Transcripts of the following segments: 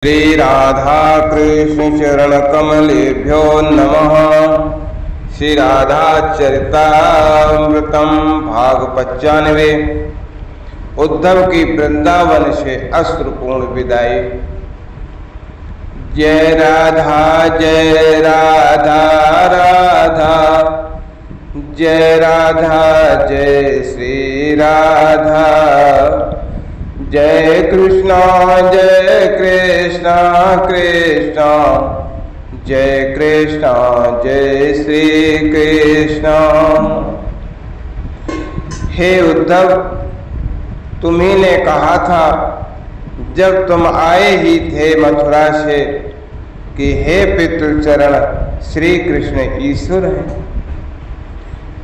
श्री राधा कृष्ण चरण कमलेभ्यो नमः। श्री राधा चरितामृतम भाग 95। उद्धव की वृंदावन से अश्रुपूर्ण विदाई। जय राधा राधा, जय राधा जय श्री राधा। जय कृष्णा कृष्णा जय कृष्णा जय श्री कृष्णा। हे उद्धव, तुम्ही ने कहा था जब तुम आए ही थे मथुरा से कि हे पितृचरण श्री कृष्ण ईश्वर है।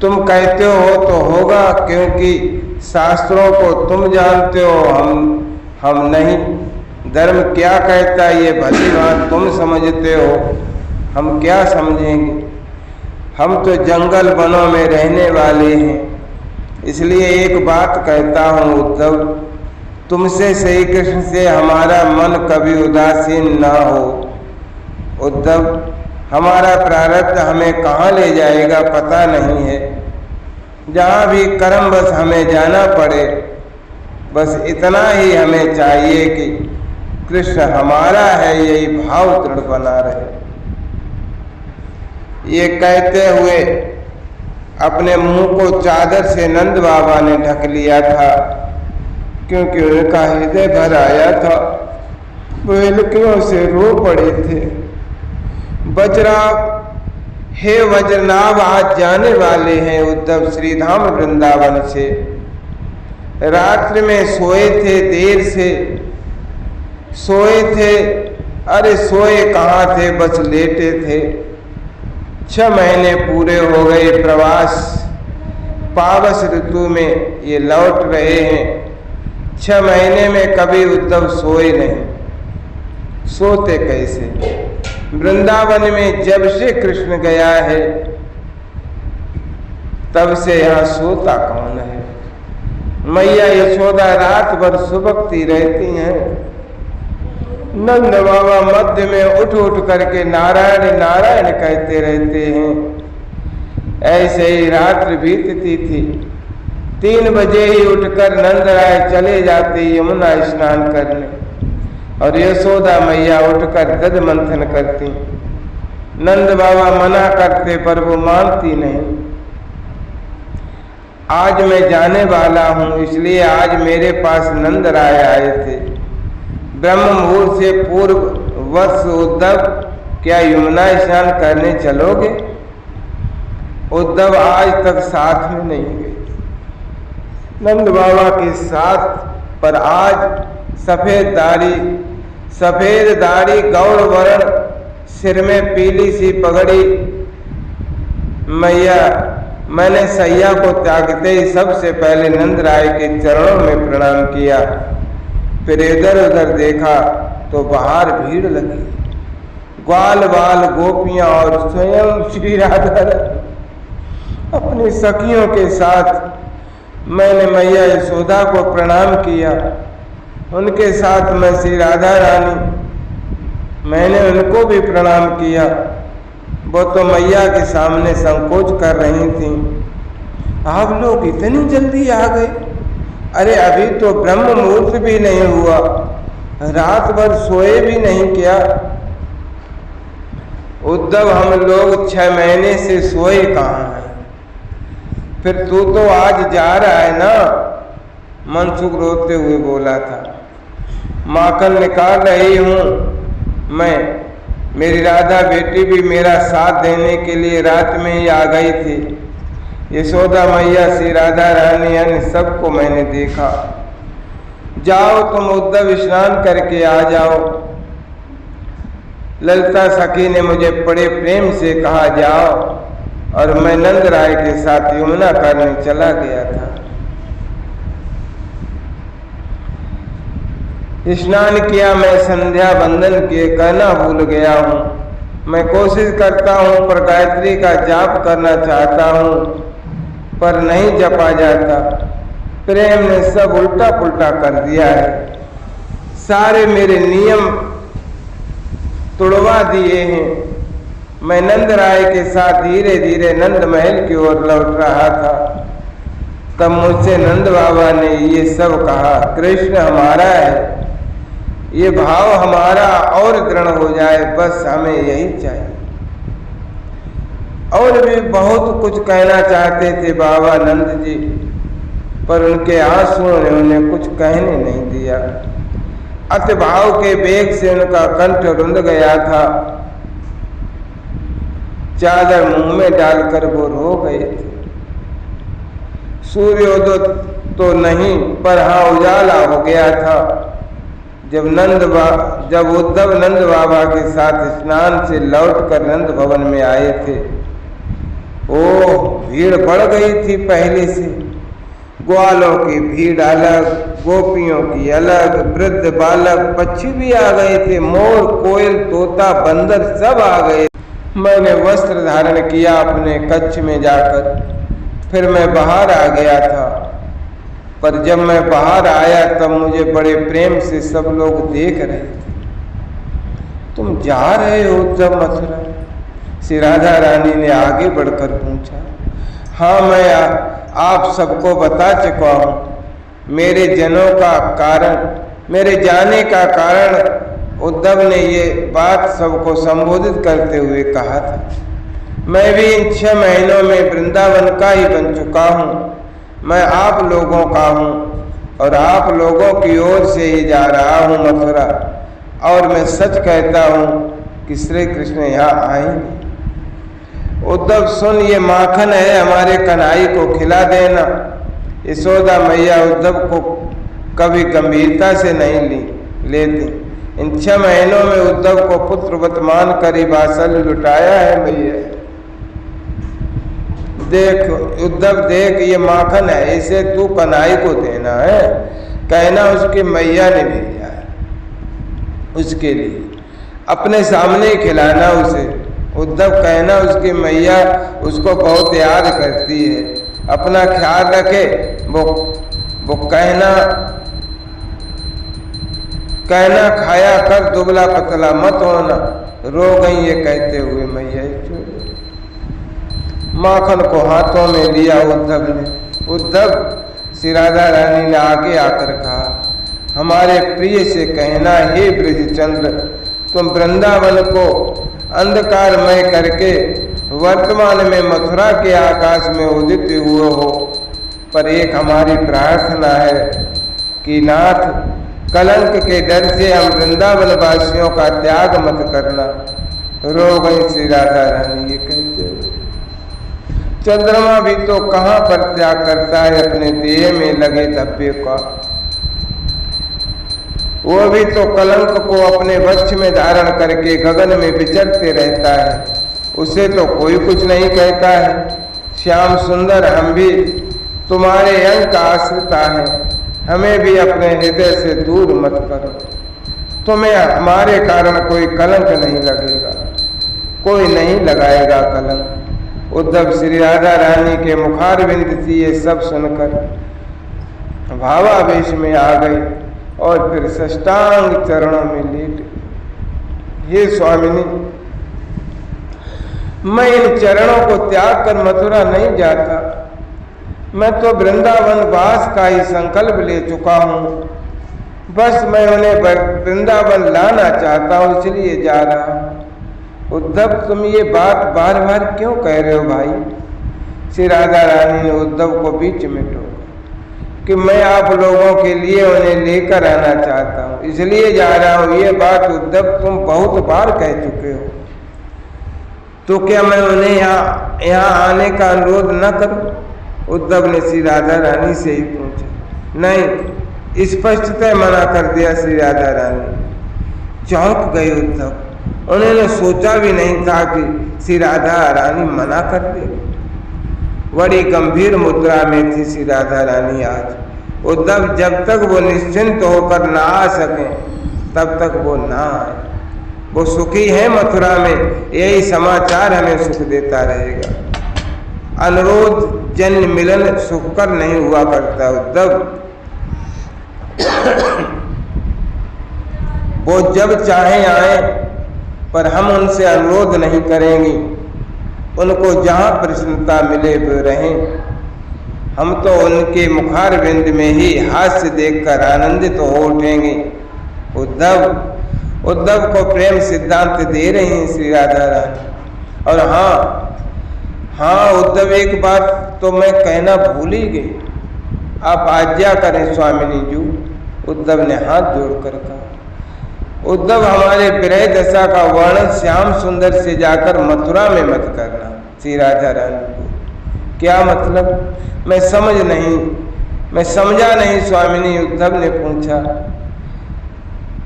तुम कहते हो तो होगा, क्योंकि शास्त्रों को तुम जानते हो, हम नहीं। धर्म क्या कहता है ये भली बात तुम समझते हो, हम क्या समझेंगे। हम तो जंगल वनों में रहने वाले हैं। इसलिए एक बात कहता हूँ उद्धव, तुमसे श्री कृष्ण से हमारा मन कभी उदासीन ना हो। उद्धव, हमारा प्रारब्ध हमें कहाँ ले जाएगा पता नहीं है। जहाँ भी कर्मवश हमें जाना पड़े, बस इतना ही हमें चाहिए कि कृष्ण हमारा है, यही भाव दृढ़ बना रहे। ये कहते हुए अपने मुंह को चादर से नंद बाबा ने ढक लिया था, क्योंकि उनका हृदय भर आया था। वेलकियों से रो पड़े थे। हे वज्रनाभ, आज जाने वाले हैं उद्धव श्रीधाम वृंदावन से। रात्रि में सोए थे, देर से सोए थे। अरे सोए कहाँ थे, बस लेटे थे। 6 महीने पूरे हो गए प्रवास। पावस ऋतु में ये लौट रहे हैं। 6 महीने में कभी उद्धव सोए नहीं। सोते कैसे? वृंदावन में जब से कृष्ण गया है तब से यहाँ सोता कौन है? मैया यशोदा रात भर सुबकती रहती हैं। नंद बाबा मध्य में उठ उठ करके नारायण नारायण कहते रहते हैं। ऐसे ही रात्रि बीतती थी। 3 बजे ही उठकर नंद राय चले जाते यमुना स्नान करने, और यशोदा मैया उठकर दध मंथन करती। नंद बाबा मना करते पर वो मानती नहीं। आज मैं जाने वाला हूँ, इसलिए आज मेरे पास नंद राय आए थे। ब्रह्म मुहूर्त से पूर्व वर्ष उद्धव, क्या यमुना स्नान करने चलोगे? उद्धव आज तक साथ में नहीं गए नंद बाबा के साथ, पर आज सफेद दाढ़ी गौर वर्ण, सिर में पीली सी पगड़ी। मैया, मैंने सैया को त्यागते ही सबसे पहले नंद राय के चरणों में प्रणाम किया। फिर इधर उधर देखा तो बाहर भीड़ लगी। ग्वाल बाल गोपियां और स्वयं श्री राधा अपनी सखियों के साथ। मैंने मैया यशोदा को प्रणाम किया। उनके साथ मैं श्री राधा रानी, मैंने उनको भी प्रणाम किया। वो तो मैया के सामने संकोच कर रही थी। आप लोग इतनी जल्दी आ गए? अरे अभी तो ब्रह्म मुहूर्त भी नहीं हुआ, रात भर सोए भी नहीं क्या? उद्धव, हम लोग 6 महीने से सोए कहाँ हैं? फिर तू तो आज जा रहा है ना? मनसुख रोते हुए बोला था। माखन निकाल रही हूँ मैं। मेरी राधा बेटी भी मेरा साथ देने के लिए रात में ही आ गई थी। यशोदा मैया, श्री राधा रानी, अन्य सबको मैंने देखा। जाओ तुम उद्धव, स्नान करके आ जाओ। ललिता सखी ने मुझे बड़े प्रेम से कहा जाओ, और मैं नंद राय के साथ यमुना करने चला गया था। स्नान किया, मैं संध्या वंदन किए, कहना भूल गया हूँ। मैं कोशिश करता हूँ पर गायत्री का जाप करना चाहता हूँ, पर नहीं जपा जाता। प्रेम ने सब उल्टा पुल्टा कर दिया है। सारे मेरे नियम तुड़वा दिए हैं। मैं नंद राय के साथ धीरे धीरे नंद महल की ओर लौट रहा था, तब मुझसे नंद बाबा ने ये सब कहा, कृष्ण हमारा है, ये भाव हमारा और दृढ़ हो जाए, बस हमें यही चाहिए। और भी बहुत कुछ कहना चाहते थे बाबा नंद जी, पर उनके आंसुओं ने उन्हें कुछ कहने नहीं दिया। अति भाव के वेग से उनका कंठ रुंध गया था। चादर मुंह में डालकर वो रो गए थे। सूर्योदय तो नहीं, पर हाँ उजाला हो गया था जब उद्धव नंद बाबा के साथ स्नान से लौटकर नंद भवन में आए थे। ओह, भीड़ बढ़ गई थी पहले से। ग्वालों की भीड़ अलग, गोपियों की अलग, वृद्ध बालक पक्षी भी आ गए थे, मोर कोयल तोता बंदर सब आ गए। मैंने वस्त्र धारण किया अपने कक्ष में जाकर, फिर मैं बाहर आ गया था। पर जब मैं बाहर आया तब मुझे बड़े प्रेम से सब लोग देख रहे थे। तुम जा रहे हो उद्धव मथुरा? श्री राधा रानी ने आगे बढ़कर पूछा। हाँ, मैं आप सबको बता चुका हूँ। मेरे जनों का कारण, मेरे जाने का कारण उद्धव ने ये बात सबको संबोधित करते हुए कहा था। मैं भी इन 6 महीनों में वृंदावन का ही बन चुका हूँ। मैं आप लोगों का हूँ और आप लोगों की ओर से ही जा रहा हूँ मथुरा। और मैं सच कहता हूँ कि श्री कृष्ण यहाँ आएंगे। उद्धव सुन, ये माखन है, हमारे कन्हई को खिला देना। यशोदा मैया उद्धव को कभी गंभीरता से नहीं लेती। इन 6 महीनों में उद्धव को पुत्रवत मान कर ही वात्सल्य लुटाया है मैया। देख उद्धव, देख ये माखन है, इसे तू कन्हई को देना है। कहना उसकी मैया ने भेजा है, उसके लिए अपने सामने खिलाना उसे। उद्धव, कहना उसकी मैया उसको बहुत याद करती है, अपना ख्याल रखे। वो कहना खाया कर, दुबला पतला मत होना। रो गई ये कहते हुए मैया। माखन को हाथों में लिया उद्धव ने। उद्धव, श्री राधा रानी ने आगे आकर कहा, हमारे प्रिय से कहना, हे ब्रजचंद्र, तुम वृंदावन को अंधकारमय करके वर्तमान में मथुरा के आकाश में उदित हुए हो। पर एक हमारी प्रार्थना है कि नाथ, कलंक के डर से हम वृंदावन वासियों का त्याग मत करना। रो गई श्री राधा रानी ये कहते हुए। चंद्रमा भी तो कहाँ पर त्याग करता है अपने देह में लगे धब्बे का। वो भी तो कलंक को अपने वक्ष में धारण करके गगन में विचरते रहता है, उसे तो कोई कुछ नहीं कहता है। श्याम सुंदर, हम भी तुम्हारे अंग का आश्रिता है, हमें भी अपने हृदय से दूर मत करो। तुम्हें हमारे कारण कोई कलंक नहीं लगेगा, कोई नहीं लगाएगा कलंक। उद्धव श्री राधा रानी के मुखारविंद से ये सब सुनकर भावावेश में आ गई और फिर साष्टांग चरणों में लेट गई। हे स्वामिनी, मैं इन चरणों को त्याग कर मथुरा नहीं जाता। मैं तो वृंदावन वास का ही संकल्प ले चुका हूँ। बस मैं उन्हें वृंदावन लाना चाहता हूँ, इसलिए जा रहा हूँ। उद्धव, तुम ये बात बार बार क्यों कह रहे हो भाई? श्री राधा रानी ने उद्धव को बीच में टोका कि मैं आप लोगों के लिए उन्हें लेकर आना चाहता हूँ, इसलिए जा रहा हूँ। ये बात उद्धव तुम बहुत बार कह चुके हो, तो क्या मैं उन्हें यहाँ आने का अनुरोध न करूँ? उद्धव ने श्री राधा रानी से ही पूछा। नहीं, स्पष्टतः मना कर दिया श्री राधा रानी। चौंक गए उद्धव, उन्होंने सोचा भी नहीं था कि श्री राधा रानी मना कर दे। बड़ी गंभीर मुद्रा में थी श्री राधा रानी आज। उद्धव, जब तक वो निश्चिंत होकर ना आ सके तब तक वो ना आए। वो सुखी है मथुरा में, यही समाचार हमें सुख देता रहेगा। अनुरोध जन्य मिलन सुखकर नहीं हुआ करता उद्धव। वो जब चाहे आए पर हम उनसे अनुरोध नहीं करेंगे। उनको जहाँ प्रसन्नता मिले वो रहें। हम तो उनके मुखारविंद में ही हास्य देखकर आनंदित हो उठेंगे। उद्धव को प्रेम सिद्धांत दे रही हैं श्री राधा रानी। और हाँ उद्धव, एक बात तो मैं कहना भूल ही गई, आप आज्ञा करें स्वामिनी जी। उद्धव ने हाथ जोड़कर कहा, उद्धव हमारे विरह दशा का वर्णन श्याम सुंदर से जाकर मथुरा में मत करना। श्री राधा रानी को क्या मतलब? मैं समझा नहीं स्वामिनी, उद्धव ने पूछा।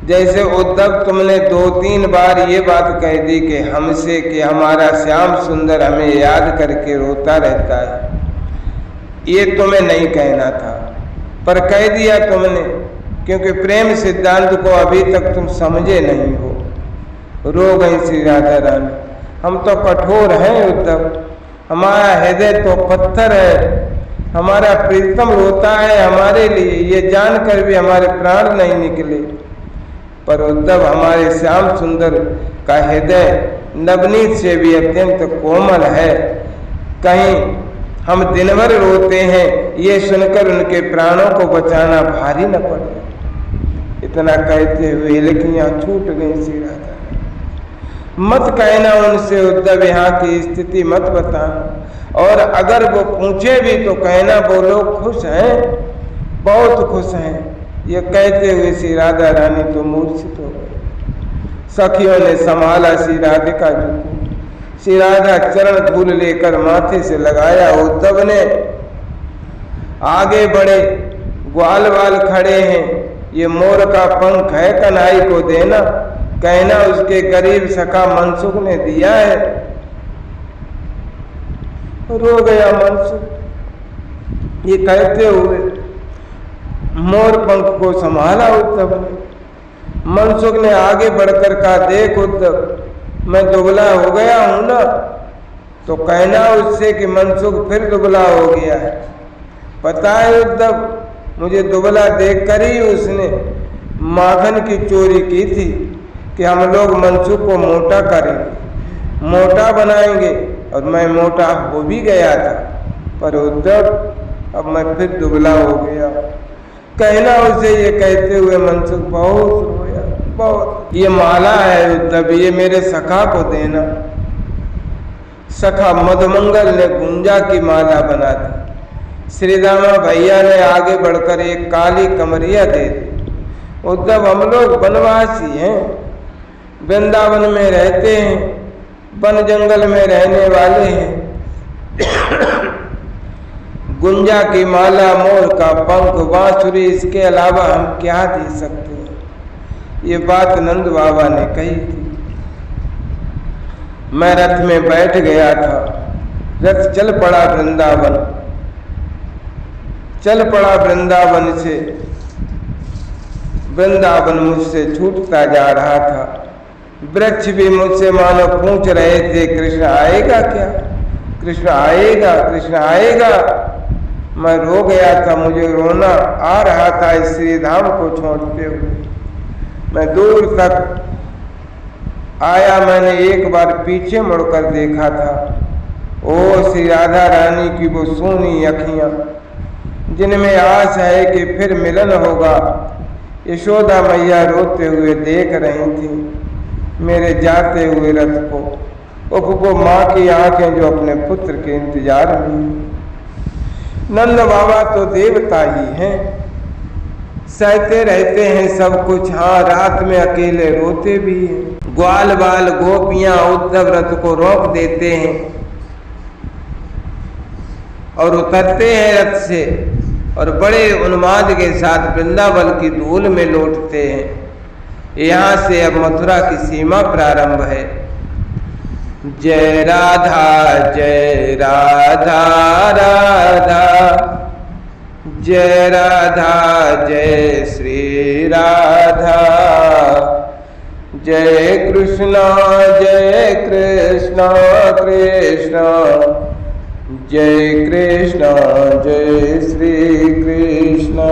जैसे उद्धव तुमने 2-3 बार ये बात कह दी कि हमसे कि हमारा श्याम सुंदर हमें याद करके रोता रहता है, ये तुम्हें नहीं कहना था पर कह दिया तुमने, क्योंकि प्रेम सिद्धांत को अभी तक तुम समझे नहीं हो। रो गई श्री राधा रानी। हम तो कठोर हैं उद्धव, हमारा हृदय तो पत्थर है, हमारा प्रीतम रोता है हमारे लिए, ये जानकर भी हमारे प्राण नहीं निकले। पर उद्धव हमारे श्याम सुंदर का हृदय नवनीत से भी अत्यंत कोमल है, कहीं हम दिन भर रोते हैं ये सुनकर उनके प्राणों को बचाना भारी न पड़े। इतना कहते हुए लड़कियां छूट गई श्री राधा। मत कहना उनसे उद्धव यहाँ की स्थिति मत बताना, और अगर वो पूछे भी तो कहना वो लोग खुश हैं, बहुत खुश हैं। ये कहते हुए श्री राधा रानी तो मूर्छित हो गई। सखियों ने संभाला श्री राधिका जी को। श्री राधा चरण धूल लेकर माथे से लगाया। उद्धव ने आगे बढ़े, ग्वाल वाल खड़े हैं, ये मोर का पंख है कन्हई को देना, कहना उसके गरीब सखा मनसुख ने दिया है। रो गया मनसुख। ये कहते हुए मोर पंख को संभाला उद्धव ने। मनसुख ने आगे बढ़कर कहा, देख उद्धव मैं दुबला हो गया हूं ना, तो कहना उससे कि मनसुख फिर दुबला हो गया है। पता है उद्धव, मुझे दुबला देखकर ही उसने माखन की चोरी की थी कि हम लोग मनसुख को मोटा करेंगे, मोटा बनाएंगे, और मैं मोटा हो भी गया था। पर उद्धव अब मैं फिर दुबला हो गया। कहना उसे ये कहते हुए मनसुख बहुत रोया, बहुत। ये माला है उद्धव, ये मेरे सखा को देना। सखा मधुमंगल ने गुंजा की माला बना दी। श्री रामा भैया ने आगे बढ़कर एक काली कमरिया दे दी। उद्धव हम लोग वनवासी हैं, वृंदावन में रहते हैं, वन जंगल में रहने वाले हैं। गुंजा की माला, मोर का पंख, बांसुरी, इसके अलावा हम क्या दे सकते हैं? ये बात नंद बाबा ने कही थी। मैं रथ में बैठ गया था, रथ चल पड़ा वृंदावन, चल पड़ा वृंदावन से। वृंदावन मुझसे छूटता जा रहा था। वृक्ष भी मुझसे मानो पूछ रहे थे, कृष्ण आएगा क्या, कृष्ण आएगा, कृष्ण आएगा। मैं रो गया था, मुझे रोना आ रहा था इस श्री धाम को छोड़ते हुए। मैं दूर तक आया, मैंने एक बार पीछे मुड़कर देखा था। ओ श्री राधा रानी की वो सोनी अखियां जिनमें आस है कि फिर मिलन होगा। यशोदा मैया रोते हुए देख रही थी मेरे जाते हुए रथ को। वो माँ की आंखें जो अपने पुत्र के इंतजार में। नंद बाबा तो देवता ही हैं, सहते रहते हैं सब कुछ। हाँ, रात में अकेले रोते भी हैं। ग्वाल बाल गोपियां उद्धव रथ को रोक देते हैं और उतरते हैं रथ से, और बड़े उन्माद के साथ वृंदावन की धूल में लौटते हैं। यहाँ से अब मथुरा की सीमा प्रारंभ है। जय राधा जय राधा राधा, जय राधा जय श्री राधा, जय कृष्णा कृष्णा जय कृष्णा जय श्री कृष्णा।